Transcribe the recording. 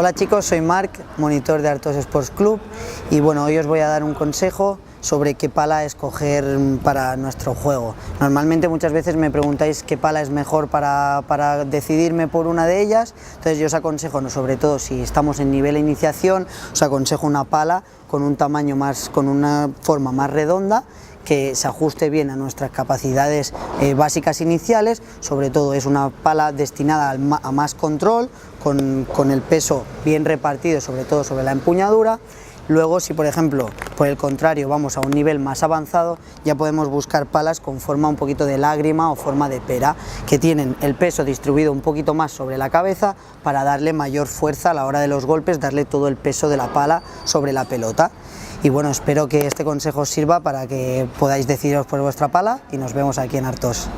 Hola chicos, soy Marc, monitor de Artos Sports Club y bueno, hoy os voy a dar un consejo sobre qué pala escoger para nuestro juego. Normalmente muchas veces me preguntáis qué pala es mejor para decidirme por una de ellas, entonces yo os aconsejo, sobre todo si estamos en nivel de iniciación, os aconsejo una pala con un tamaño con una forma más redonda, que se ajuste bien a nuestras capacidades básicas iniciales. Sobre todo es una pala destinada a más control, con el peso bien repartido, sobre todo sobre la empuñadura. Luego, si por ejemplo, por el contrario, vamos a un nivel más avanzado, ya podemos buscar palas con forma un poquito de lágrima o forma de pera, que tienen el peso distribuido un poquito más sobre la cabeza para darle mayor fuerza a la hora de los golpes, darle todo el peso de la pala sobre la pelota. Y bueno, espero que este consejo os sirva para que podáis decidiros por vuestra pala y nos vemos aquí en Artos.